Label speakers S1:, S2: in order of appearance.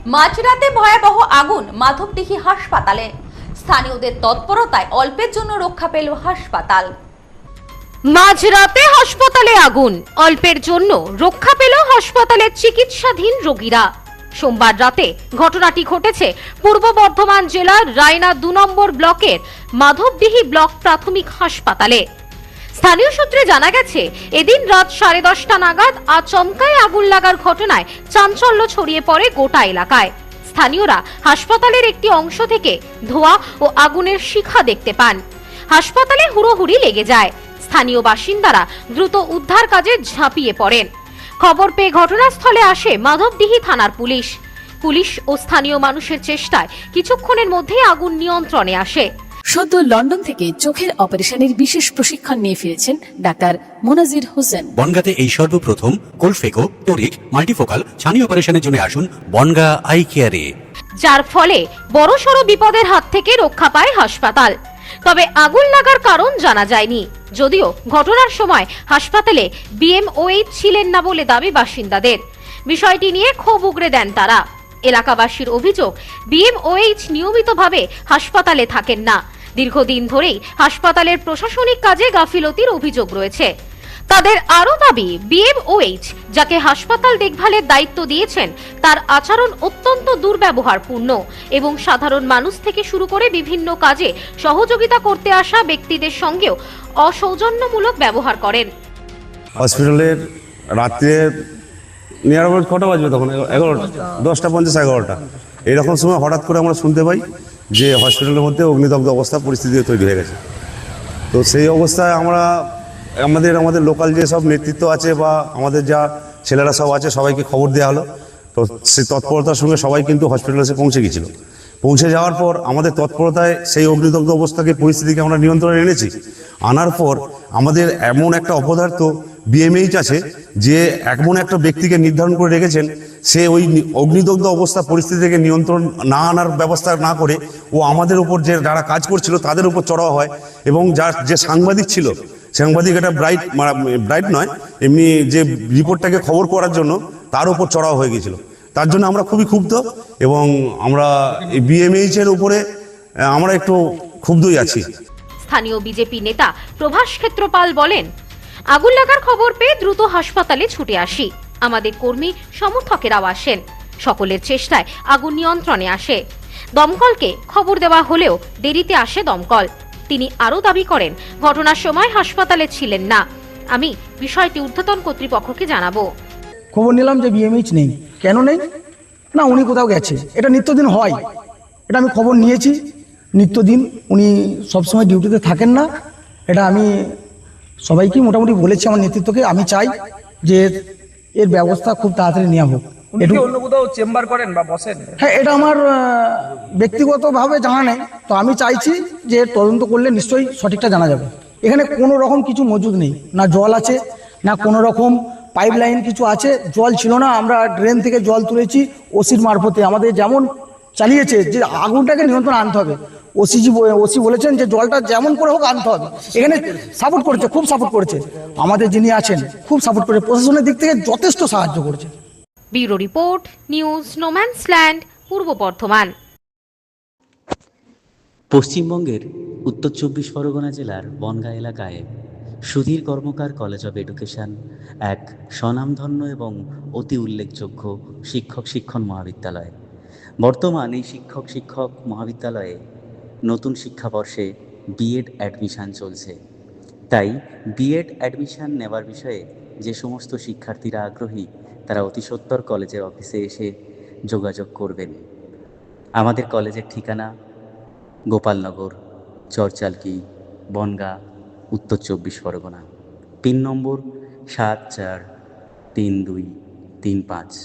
S1: মাঝরাতে ভয়াবহ আগুন মাধবদীঘি হাসপাতালে, স্থানীয়দের তৎপরতায় অল্পের জন্য রক্ষা পেল হাসপাতাল।
S2: মাঝরাতে হাসপাতালে আগুন, অল্পের জন্য রক্ষা পেল হাসপাতালের চিকিৎসাধীন রোগীরা। সোমবার রাতে ঘটনাটি ঘটেছে পূর্ব বর্ধমান জেলার রায়না 2 নম্বর ব্লকের মাধবদীঘি ব্লক প্রাথমিক হাসপাতালে। স্থানীয় সূত্রে জানা গেছে, এদিন রাত 10:30 নাগাদ আচমকায় আগুন লাগার ঘটনায় চাঞ্চল্য ছড়িয়ে পড়ে গোটা এলাকায়। স্থানীয়রা হাসপাতালের একটি অংশ থেকে ধোঁয়া ও আগুনের শিখা দেখতে পান। হাসপাতালে হুড়োহুড়ি লেগে যায়। স্থানীয় বাসিন্দারা দ্রুত উদ্ধার কাজে ঝাঁপিয়ে পড়েন। খবর পেয়ে ঘটনাস্থলে আসে মাধবদীঘি থানার পুলিশ ও স্থানীয় মানুষের চেষ্টায় কিছুক্ষণের মধ্যেই আগুন নিয়ন্ত্রণে আসে।
S3: সদ্য লন্ডন থেকে চোখের অপারেশনের বিশেষ প্রশিক্ষণ নিয়ে ফিরেছেন ডাক্তার মোনাজির হোসেন।
S4: বনগাঁতে এই সর্বপ্রথম কোলফেকো, টোরিক, মাল্টিফোকাল ছানি অপারেশনের জন্য আসুন বনগাঁ আই কেয়ারে।
S2: যার ফলে বড়সড় বিপদের হাত থেকে রক্ষা পায় হাসপাতাল। তবে আগুন লাগার কারণ জানা যায়নি, যদিও ঘটনার সময় হাসপাতালে বিএমওএইচ ছিলেন না বলে দাবি বাসিন্দাদের। বিষয়টি নিয়ে ক্ষোভ উগরে দেন তারা। এলাকাবাসীর অভিযোগ, বিএমওএইচ নিয়মিতভাবে হাসপাতালে থাকেন না। দীর্ঘদিন ধরেই হাসপাতালের প্রশাসনিক কাজে গাফিলতির অভিযোগ রয়েছে। তাদের আরও দাবি, বিএমওএইচ যাকে হাসপাতাল দেখভালের দায়িত্ব দিয়েছেন তার আচরণ অত্যন্ত দুর্ব্যবহারপূর্ণ এবং সাধারণ মানুষ থেকে শুরু করে বিভিন্ন কাজে সহযোগিতা করতে আসা ব্যক্তিদের সঙ্গেও অসৌজন্যমূলক ব্যবহার করেন।
S5: হসপিটালের রাত্রে নিয়ার অ্যাবাউট কটা বাজবে তখন? 11টা, 10:50, 11টা এইরকম সময় হঠাৎ করে আমরা শুনতে পাই যে হসপিটালের মধ্যে অগ্নিদগ্ধ অবস্থা পরিস্থিতি তৈরি হয়ে গেছে। তো সেই অবস্থায় আমরা আমাদের লোকাল যে সব নেতৃত্ব আছে বা আমাদের যা ছেলেরা সব আছে সবাইকে খবর দেওয়া হলো। তো সেই তৎপরতার সঙ্গে সবাই কিন্তু হসপিটালে এসে পৌঁছে গেছিল। পৌঁছে যাওয়ার পর আমাদের তৎপরতায় সেই অগ্নিদগ্ধ পরিস্থিতিকে আমরা নিয়ন্ত্রণে এনেছি। আনার পর আমাদের এমন একটা অপদার্থ বিএমএইচ আছে যে এমন একটা ব্যক্তিকে নির্ধারণ করে রেখেছেন, সে ওই অগ্নিদগ্ধ অবস্থা পরিস্থিতি থেকে নিয়ন্ত্রণ না আনার ব্যবস্থা না করে ও আমাদের উপর যারা কাজ করছিল তাদের উপর চড়াও হয়। এবং যে সাংবাদিক ছিল, সাংবাদিক এটা ব্রাইট নয়, এমনি যে রিপোর্টটাকে খবর করার জন্য তার উপর চড়াও হয়ে গেছিল। তার জন্য আমরা খুবই ক্ষুব্ধ এবং আমরা এই বিএমএইচ এর উপরে আমরা একটু ক্ষুব্ধই আছি।
S2: স্থানীয় বিজেপি নেতা প্রভাস ক্ষেত্রপাল বলেন, আগুন লাগার খবর পেয়ে দ্রুত হাসপাতালে ছুটে আসি। আমাদের কর্মী সমর্থকেরাও আসেন। সকলের চেষ্টায় আগুন নিয়ন্ত্রণে আসে। দমকলকে খবর দেওয়া হলেও দেরিতে আসে দমকল। তিনি আরও দাবি করেন, ঘটনার সময় হাসপাতালে ছিলেন না। আমি বিষয়টি ঊর্ধ্বতন কর্তৃপক্ষকে জানাবো।
S6: খবর নিলাম যে বিএমএইচ নেই। কেন নেই? না, উনি কোথাও গেছে। এটা নিত্যদিন হয়, এটা আমি খবর নিয়েছি। নিত্যদিন উনি সবসময় ডিউটিতে থাকেন না। এটা আমি সবাইকে মোটামুটি বলেছি, আমার নেতৃত্বকে। আমি চাই যে এর ব্যবস্থা খুব তাড়াতাড়ি নেওয়া হোক।
S7: একটু অন্য কোথাও চেম্বার করেন বা বসেন?
S6: হ্যাঁ, এটা আমার ব্যক্তিগতভাবে জানা নেই। তো আমি চাইছি যে তদন্ত করলে নিশ্চয়ই সঠিকটা জানা যাবে। এখানে কোনো রকম কিছু মজুদ নেই, না জল আছে, না কোনো রকম পাইপ লাইন কিছু আছে। জল ছিল না, আমরা ড্রেন থেকে জল তুলেছি ওসির মারফতে। আমাদের যেমন চালিয়েছে যে আগুনটাকে নিয়ন্ত্রণ আনতে হবে, ওসি বলেছেন যে জলটা যেমন করে হোক আনতে হবে। এখানে সাপোর্ট করেছে, খুব সাপোর্ট করেছে। আমাদের যিনি আছেন খুব সাপোর্ট করে, প্রশাসনের দিক থেকে যথেষ্ট সাহায্য করেছে।
S2: ব্যুরো রিপোর্ট, নিউজ নোম্যান্সল্যান্ড, পূর্ব বর্ধমান।
S8: পশ্চিমবঙ্গের উত্তর 24 পরগনা জেলার বনগাঁ এলাকায় সুধীর কর্মকার কলেজ অব এডুকেশন এক স্বনামধন্য এবং অতি উল্লেখযোগ্য শিক্ষণ মহাবিদ্যালয়। বর্তমান এই শিক্ষক মহাবিদ্যালয়ে নতুন শিক্ষাবর্ষে বিএড অ্যাডমিশান চলছে। তাই বিএড অ্যাডমিশান নেওয়ার বিষয়ে যে সমস্ত শিক্ষার্থীরা আগ্রহী তারা অতি সত্বর কলেজের অফিসে এসে যোগাযোগ করবেন। আমাদের কলেজের ঠিকানা গোপালনগর, চরচালকি, বনগাঁ, উত্তর 24 পরগনা। পিন নম্বর 743235।